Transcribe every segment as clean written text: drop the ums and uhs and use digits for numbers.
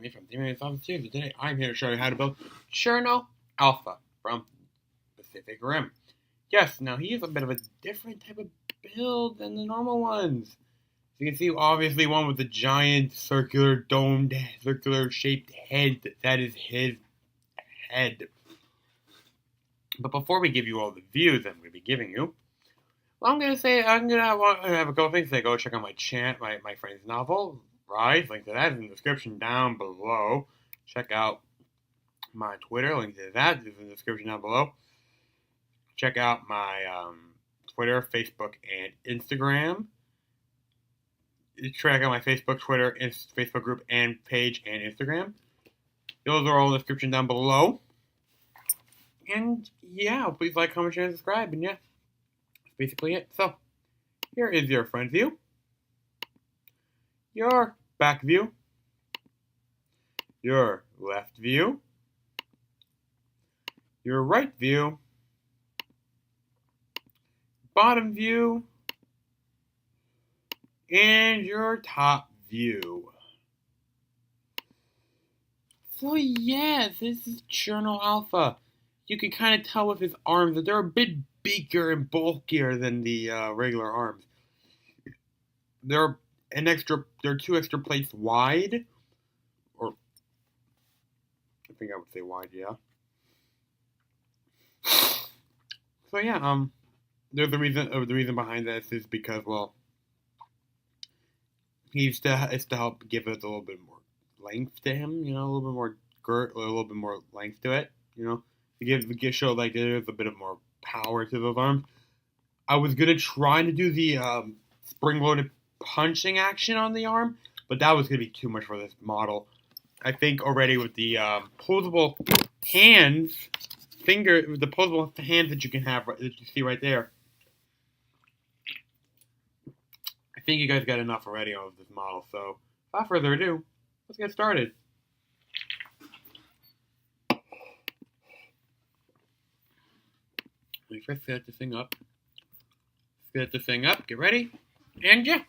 Timmy from Timmy Office Tuesday. Today I'm here to show you how to build Cherno Alpha from Pacific Rim. Yes, now he is a bit of a different type of build than the normal ones. As you can see, obviously one with the giant circular domed, circular shaped head. That is his head. But before we give you all the views I'm going to be giving you, well, I'm going to have a couple things to say. Go check out my friend's novel, Rise. Link to that is in the description down below. Check out my Twitter. Link to that is in the description down below. Check out my Twitter, Facebook, and Instagram. Check out my Facebook, Twitter, Facebook group, and page, and Instagram. Those are all in the description down below. And yeah, please like, comment, share, and subscribe. And yeah, that's basically it. So, here is your front view, your back view, your left view, your right view, bottom view, and your top view. So yeah, this is Cherno Alpha. You can kind of tell with his arms that they're a bit bigger and bulkier than the regular arms. They're two extra plates wide, or I think I would say wide, yeah. So yeah, there's the reason behind this is because, well, it's to help give it a little bit more length to him, you know, a little bit more girth, a little bit more length to it, you know, to show like there's a bit of more power to those arms. I was gonna try to do the spring-loaded punching action on the arm, but that was gonna be too much for this model. I think already with the posable hands, the posable hands that you can have, that you see right there. I think you guys got enough already of this model, so without further ado, let's get started. Let me first set this thing up. Get ready, and yeah.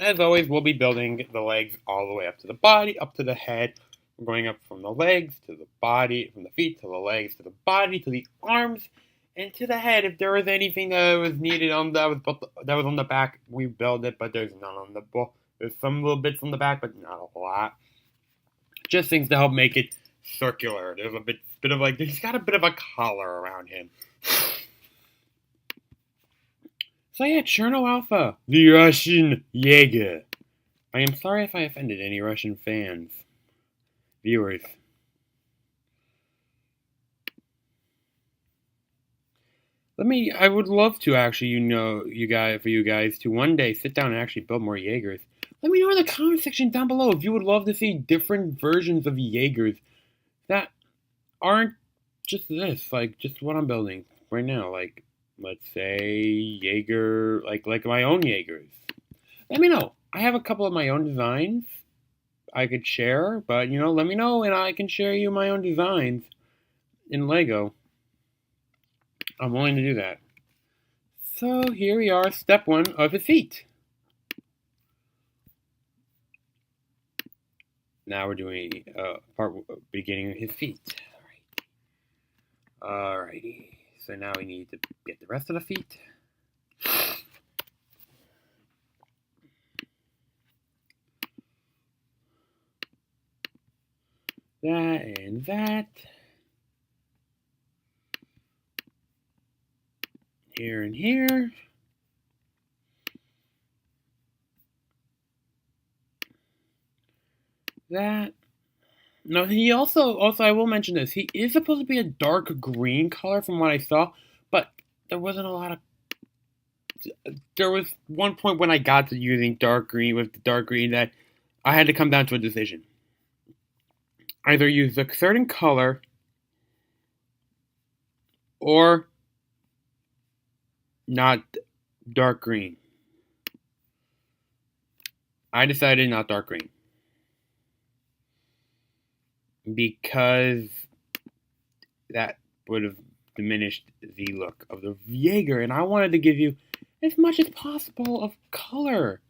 As always, we'll be building the legs all the way up to the body, up to the head. We're going up from the legs to the body, from the feet to the legs to the body to the arms, and to the head. If there was anything that was needed that was on the back, we built it, but there's none on the ball. There's some little bits on the back, but not a whole lot. Just things to help make it circular. There's a bit of like, he's got a bit of a collar around him. So yeah, Cherno Alpha, the Russian Jaeger. I am sorry if I offended any Russian fans, viewers. I would love to actually, you guys to one day sit down and actually build more Jaegers. Let me know in the comment section down below if you would love to see different versions of Jaegers that aren't just this, like just what I'm building right now. Like, let's say Jaeger, like my own Jaegers. Let me know. I have a couple of my own designs I could share, but let me know and I can share you my own designs in Lego. I'm willing to do that. So here we are, step 1 of his feet. Now we're doing beginning of his feet. Alrighty. So now we need to get the rest of the feet. That and that. Here and here. That. Now he also I will mention this. He is supposed to be a dark green color from what I saw, but there wasn't a lot of. There was one point when I got to using dark green that I had to come down to a decision. Either use a certain color or not dark green. I decided not dark green because that would have diminished the look of the Jaeger, and I wanted to give you as much as possible of color.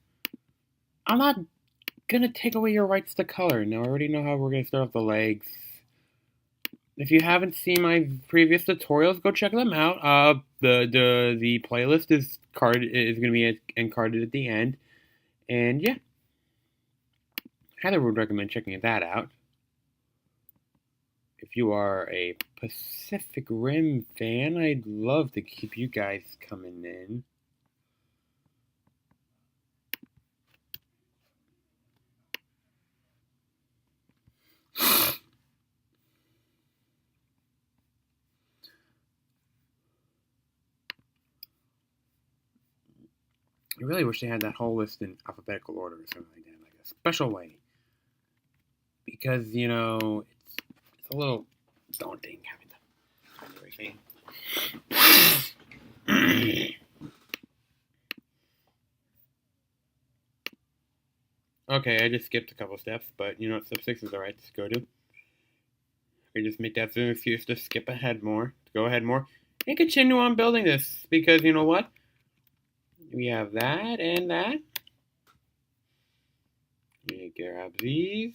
I'm not gonna take away your rights to color. Now I already know how we're gonna start off the legs. If you haven't seen my previous tutorials, go check them out. The playlist is gonna be carded at the end, and yeah, Heather would recommend checking that out. If you are a Pacific Rim fan, I'd love to keep you guys coming in. I really wish they had that whole list in alphabetical order or something like that, like a special way. Because, you know, it's a little daunting having to find everything. Okay, I just skipped a couple steps, but you know what, step 6 is alright to go to. I just make that as an excuse to skip ahead more, to go ahead more, and continue on building this, because you know what? We have that and that. You grab these.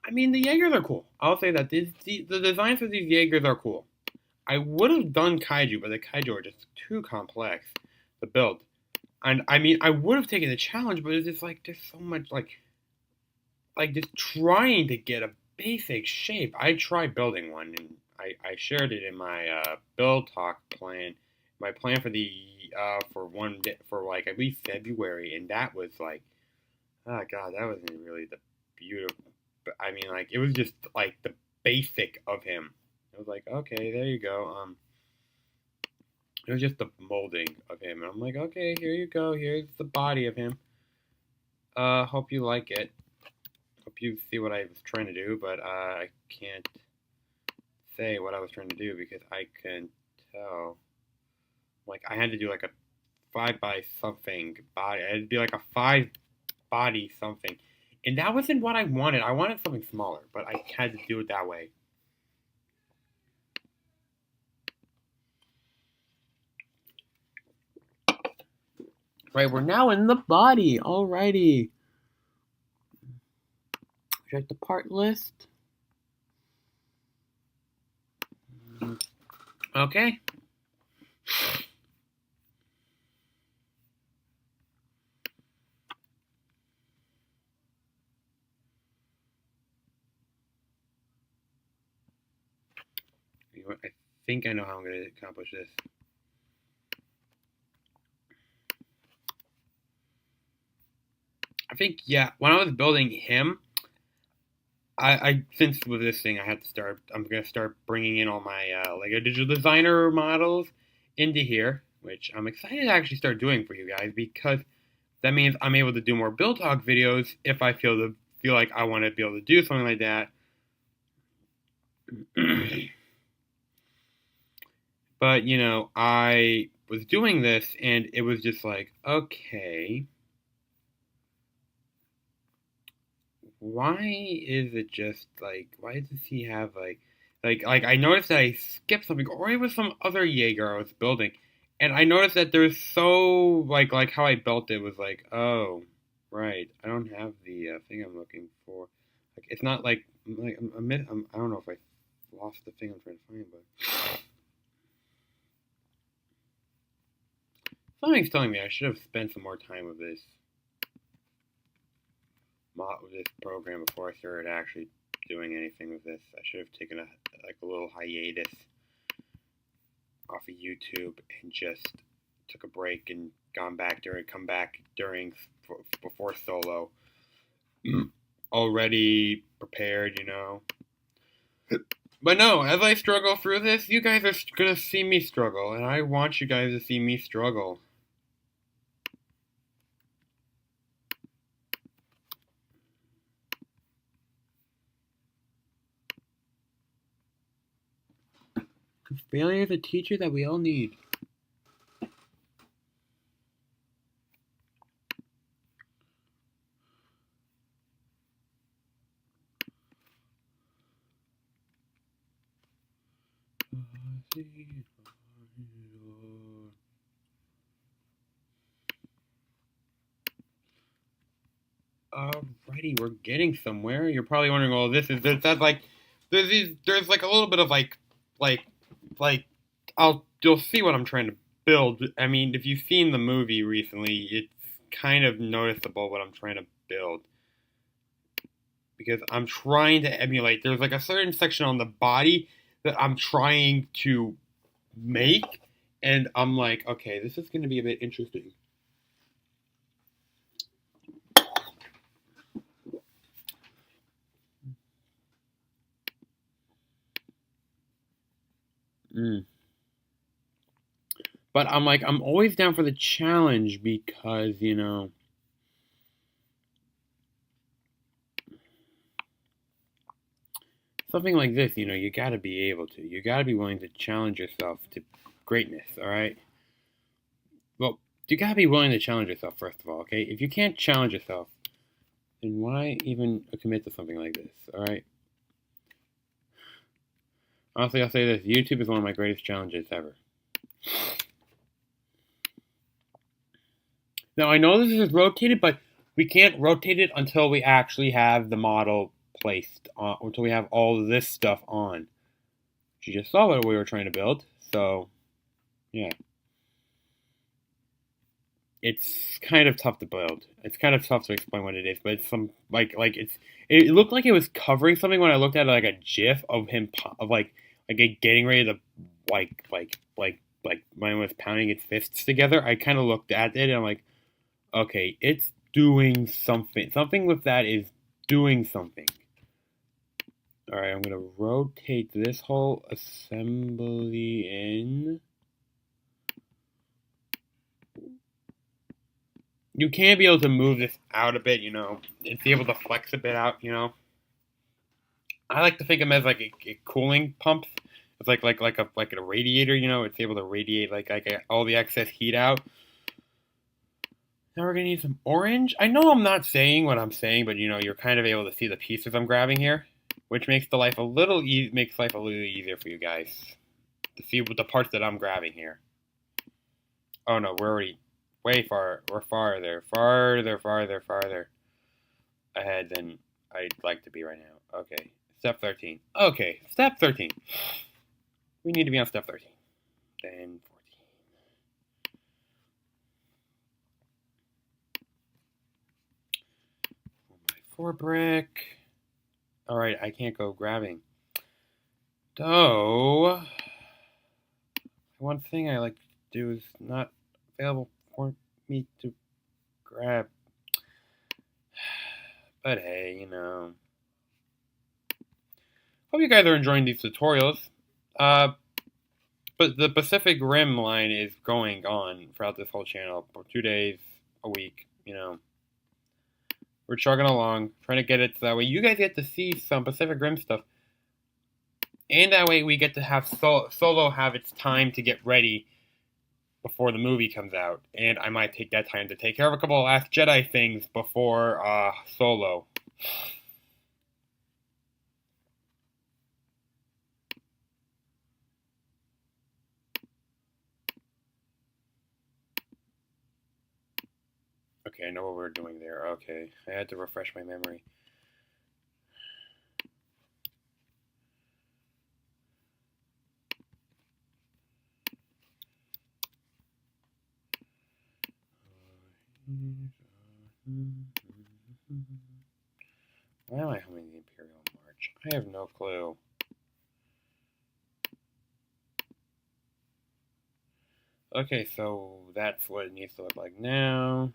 I mean, the Jaegers are cool. I'll say that. The designs for these Jaegers are cool. I would have done Kaiju, but the Kaiju are just too complex to build. And I mean, I would have taken the challenge, but it's just like, there's so much, like just trying to get a basic shape. I tried building one, and I shared it in my build talk plan. My plan for the for one day, for like I believe February, and that was like, oh god, that wasn't really the beautiful. But I mean, like it was just like the basic of him. It was like, okay, there you go. It was just the molding of him, and I'm like, okay, here you go. Here's the body of him. Hope you like it. Hope you see what I was trying to do, but I can't say what I was trying to do because I couldn't tell. Like I had to do like a 5 by something body. It'd be like a 5 body something, and that wasn't what I wanted. I wanted something smaller, but I had to do it that way. Right, we're now in the body. Alrighty. Check the part list. Okay. You know what? I think I know how I'm going to accomplish this. I think, yeah, when I was building him, I since with this thing, I'm going to start bringing in all my Lego Digital Designer models into here, which I'm excited to actually start doing for you guys because that means I'm able to do more build talk videos if I feel like I want to be able to do something like that. But, you know, I was doing this and it was just like, okay, why is it just like, why does he have like I noticed that I skipped something, or it was some other Jaeger I was building, and I noticed that there's so like how I built it was like, oh, right, I don't have the thing I'm looking for. Like it's not like I don't know if I lost the thing I'm trying to find, but something's telling me I should have spent some more time with this program before I started actually doing anything with this. I should have taken a little hiatus off of YouTube and just took a break and come back during before solo. Already prepared, you know. But no, as I struggle through this, you guys are gonna see me struggle, and I want you guys to see me struggle. Because failure is a teacher that we all need. Alrighty, we're getting somewhere. You're probably wondering, well, that's like, there's like a little bit of like, you'll see what I'm trying to build. I mean, if you've seen the movie recently, it's kind of noticeable what I'm trying to build. Because I'm trying to emulate, there's like a certain section on the body that I'm trying to make, and I'm like, okay, this is going to be a bit interesting. But I'm like, I'm always down for the challenge because, something like this, you got to be able to. You got to be willing to challenge yourself to greatness, all right? Well, you got to be willing to challenge yourself, first of all, okay? If you can't challenge yourself, then why even commit to something like this, all right? Honestly, I'll say this. YouTube is one of my greatest challenges ever. Now, I know this is rotated, but we can't rotate it until we actually have the model placed on, until we have all of this stuff on. You just saw what we were trying to build, so yeah. It's kind of tough to build. It's kind of tough to explain what it is, but it's some it looked like it was covering something when I looked at like a GIF of him of like getting ready to like when he was pounding his fists together. I kind of looked at it and I'm like, okay, it's doing something. Something with that is doing something. Alright, I'm going to rotate this whole assembly in. You can be able to move this out a bit, It's able to flex a bit out, I like to think of them as like a cooling pump. It's like a radiator, It's able to radiate all the excess heat out. Now we're gonna need some orange. I know I'm not saying what I'm saying, but you're kind of able to see the pieces I'm grabbing here, which makes life a little easier for you guys to see what the parts that I'm grabbing here. Oh no, we're already way far. We're farther ahead than I'd like to be right now. Okay, step 13. Okay, step 13. We need to be on step 13. Then 4 brick. Alright, I can't go grabbing. So, one thing I like to do is not available for me to grab. But hey, Hope you guys are enjoying these tutorials. But the Pacific Rim line is going on throughout this whole channel for 2 days a week, We're chugging along, trying to get it so that way you guys get to see some Pacific Rim stuff. And that way we get to have Solo have its time to get ready before the movie comes out. And I might take that time to take care of a couple of Last Jedi things before Solo. Okay, I know what we're doing there. Okay, I had to refresh my memory. Why am I humming the Imperial March? I have no clue. Okay, so that's what it needs to look like now.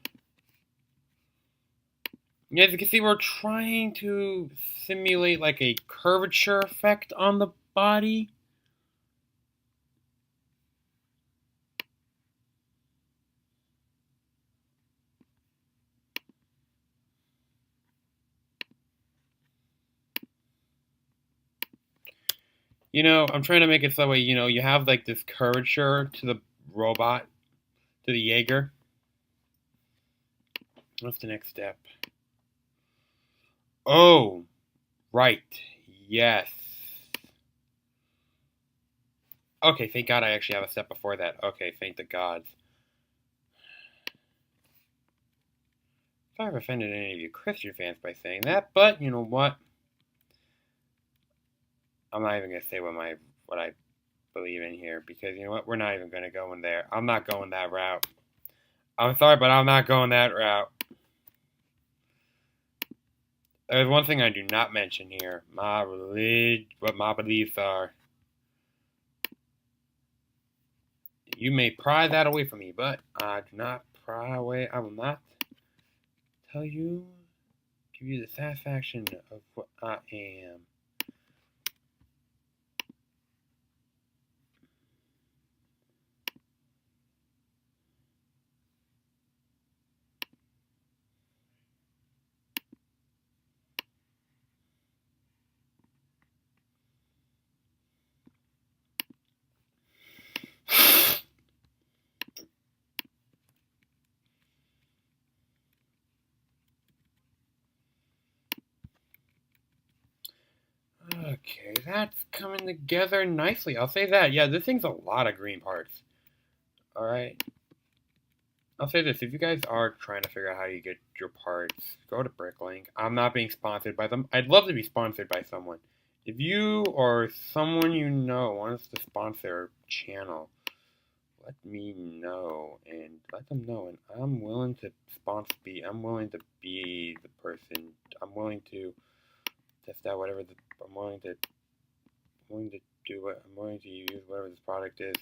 Yeah, as you can see, we're trying to simulate like a curvature effect on the body. I'm trying to make it so that way, you have like this curvature to the robot, to the Jaeger. What's the next step? Oh, right. Yes. Okay, thank God I actually have a step before that. Okay, thank the gods. Sorry if I offended any of you Christian fans by saying that, but you know what? I'm not even gonna say what I believe in here because you know what? We're not even gonna go in there. I'm not going that route. I'm sorry, but I'm not going that route. There's one thing I do not mention here. What my beliefs are. You may pry that away from me, but I do not pry away. I will not tell you, give you the satisfaction of what I am. Okay, that's coming together nicely. I'll say that. Yeah, this thing's a lot of green parts. Alright. I'll say this. If you guys are trying to figure out how you get your parts, go to Bricklink. I'm not being sponsored by them. I'd love to be sponsored by someone. If you or someone you know wants to sponsor a channel, let me know and let them know. And I'm willing to I'm willing to be the person. I'm willing to test out whatever I'm willing to do what I'm willing to use whatever this product is.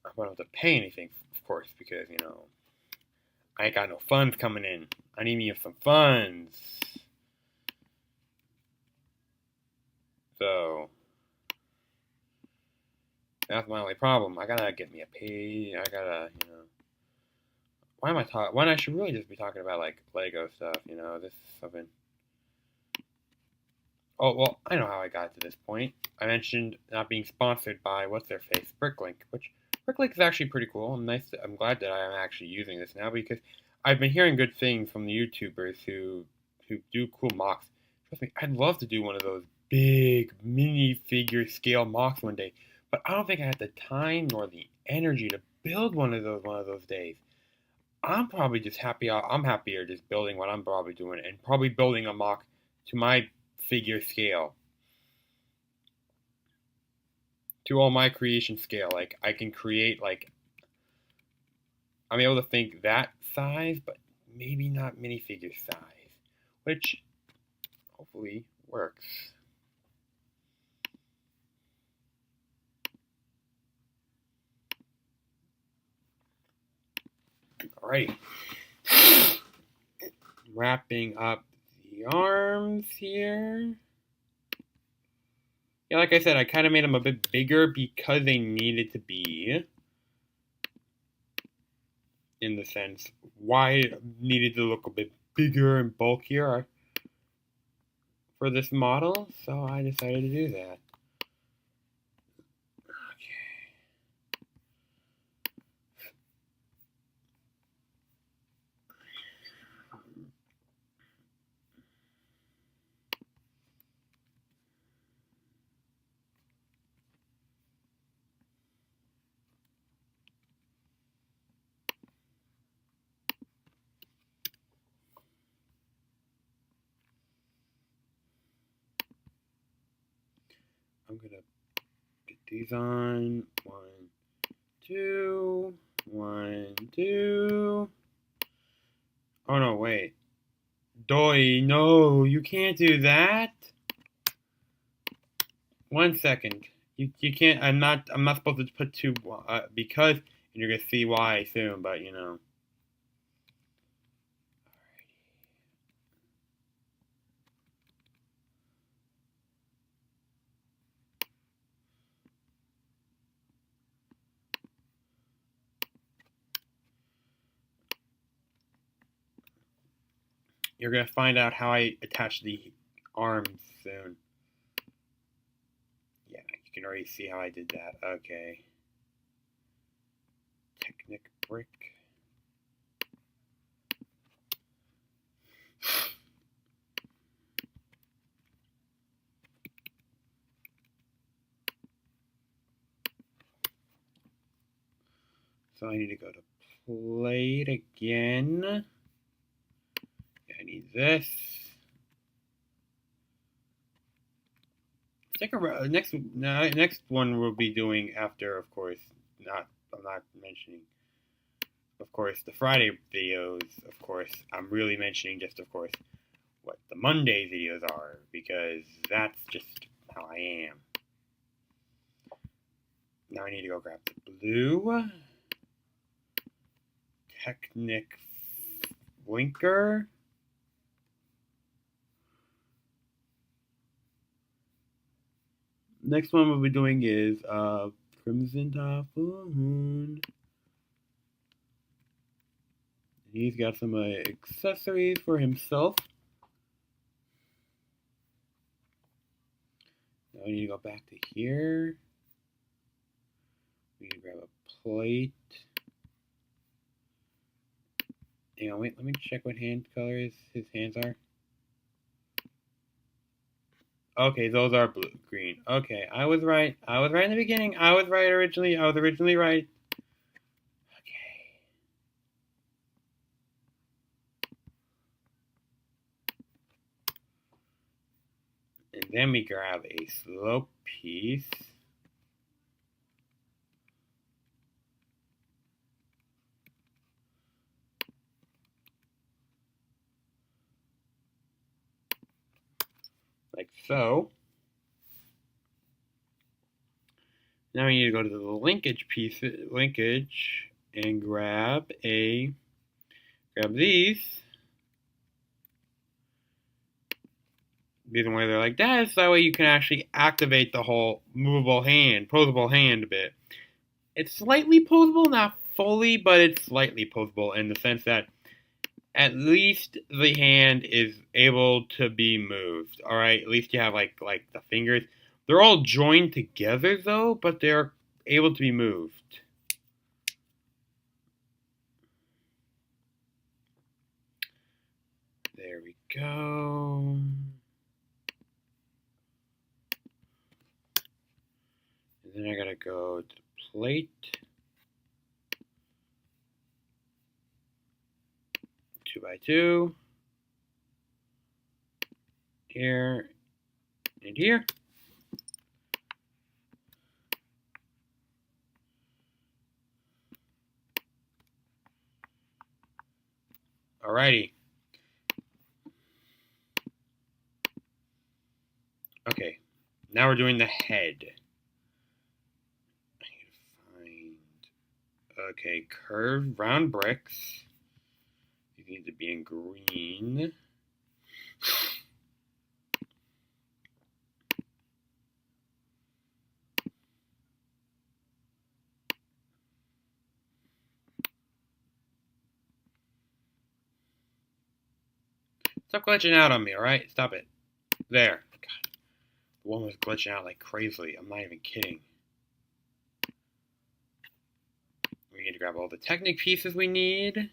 I don't have to pay anything, of course, because you know I ain't got no funds coming in. I need me some funds. So that's my only problem. I gotta get me a pay. I gotta, you know. Why am I talking? When I should really just be talking about like Lego stuff. You know, this is something. Oh well, I know how I got to this point. I mentioned not being sponsored by what's their face, Bricklink, which Bricklink is actually pretty cool. I'm glad that I am actually using this now because I've been hearing good things from the YouTubers who do cool mocks. Trust me, I'd love to do one of those big mini figure scale mocks one day, but I don't think I have the time nor the energy to build one of those days. I'm probably just happy. I'm happier just building what I'm probably doing and probably building a mock to my figure scale, to all my creation scale. Like I can create like I'm able to think that size, but maybe not minifigure size, which hopefully works. Alrighty. Wrapping up the arms here. Yeah, like I said, I kind of made them a bit bigger because they needed to be. In the sense, why it needed to look a bit bigger and bulkier for this model, so I decided to do that. I'm gonna get these on. 1, 2, 1, 2. Oh no, wait. Doi, no, you can't do that. 1 second. You can't. I'm not supposed to put two because and you're gonna see why soon. But you know. You're gonna find out how I attach the arms soon. Yeah, you can already see how I did that. Okay. Technic brick. So I need to go to plate again. I need this. Next one we'll be doing after, of course. I'm not mentioning, of course, the Friday videos. Of course, I'm really mentioning just, of course, what the Monday videos are, because that's just how I am. Now I need to go grab the blue Technic blinker. Next one we'll be doing is Crimson Typhoon. He's got some accessories for himself. Now we need to go back to here. We need to grab a plate. Hang on, wait, let me check what hand colors his hands are. Okay, those are blue, green. Okay, I was right. I was right in the beginning. I was right originally. I was originally right. Okay. And then we grab a slope piece. Like so. Now we need to go to the linkage and grab these. Reason why they're like that is that way you can actually activate the whole posable hand a bit. It's slightly posable, not fully, but it's slightly posable in the sense that at least the hand is able to be moved. All right, at least you have like the fingers. They're all joined together though, but they're able to be moved. There we go. And then I gotta go to the plate. 2x2. Here and here. Alrighty. Okay, now we're doing the head. I need to find, okay, curved round bricks. These need to be in green. Stop glitching out on me, alright? Stop it. There. God. The one was glitching out like crazily. I'm not even kidding. We need to grab all the Technic pieces we need.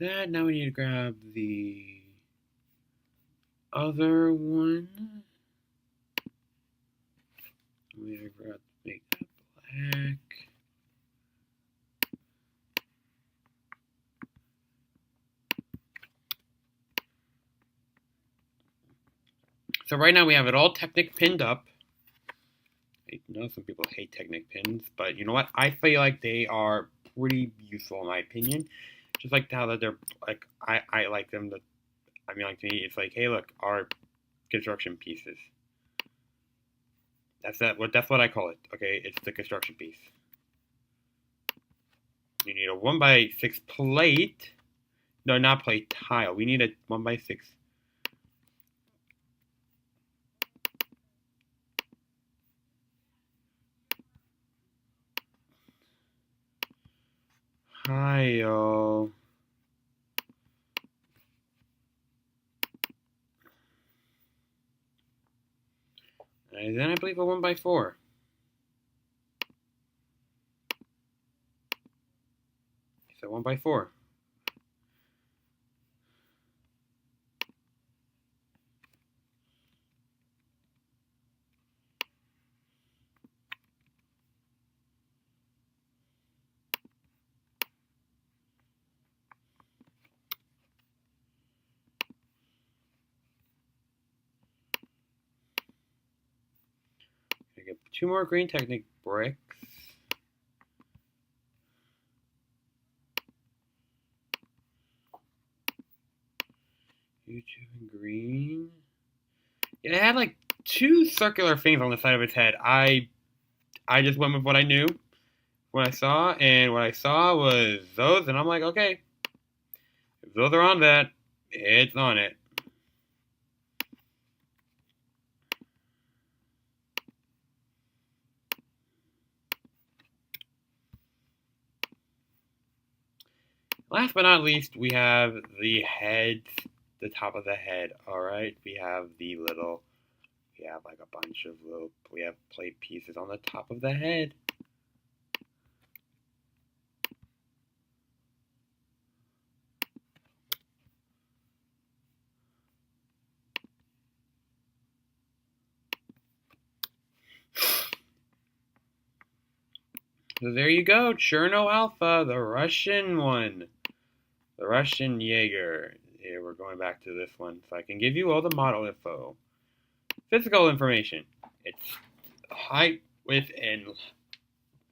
Now we need to grab the other one. We forgot to make that black. So right now we have it all Technic pinned up. I know some people hate Technic pins, but you know what? I feel like they are pretty useful in my opinion. Just like how that they're like, I like them. I mean, like to me, it's like, hey, look, our construction pieces. That's what I call it. Okay, it's the construction piece. You need a 1x6 plate. No, not plate, tile. We need a 1x6. Tile. And then I believe a 1x4. It's a 1x4. I get 2 more green Technic bricks. You 2 and green. Yeah, it had like 2 circular things on the side of its head. I just went with what I knew, what I saw, and what I saw was those, and I'm like, okay, if those are on that, it's on it. Last but not least, we have the head, the top of the head. All right, we have like a bunch of we have plate pieces on the top of the head. So there you go, Cherno Alpha, the Russian one. The Russian Jaeger. Here, we're going back to this one, so I can give you all the model info. Physical information. Its height, width, and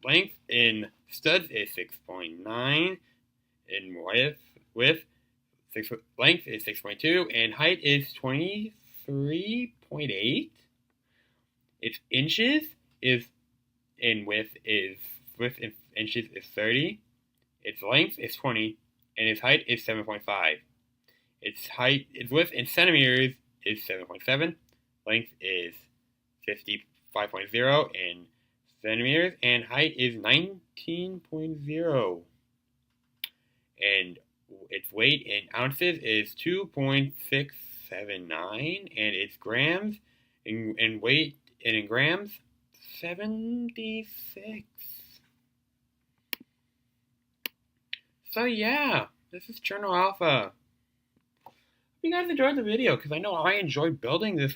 length in studs is 6.9. In length is 6.2, and height is 23.8. Its inches is, and width in inches is 30. Its length is 20. And its height is 7.5. Its width in centimeters is 7.7. Length is 55.0 in centimeters, and height is 19.0. And its weight in ounces is 2.679, and its grams in weight and in grams 76. So yeah, this is Cherno Alpha. Hope you guys enjoyed the video, because I know I enjoyed building this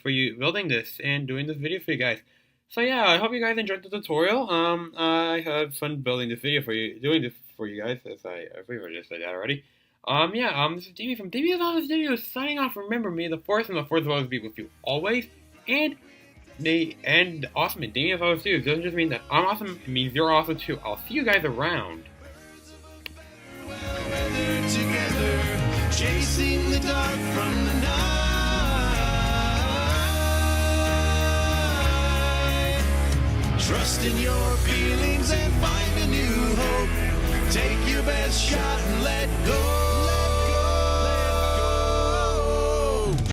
and doing this video for you guys. So yeah, I hope you guys enjoyed the tutorial. I had fun building this video for you, doing this for you guys, as I believe I just said that already. This is Davey from Davey's Office Studios signing off. Remember, may the force and the force will always be with you always. And awesome at Davey's Office Studios doesn't just mean that I'm awesome, it means you're awesome too. I'll see you guys around. Together, chasing the dark from the night. Trust in your feelings and find a new hope. Take your best shot and let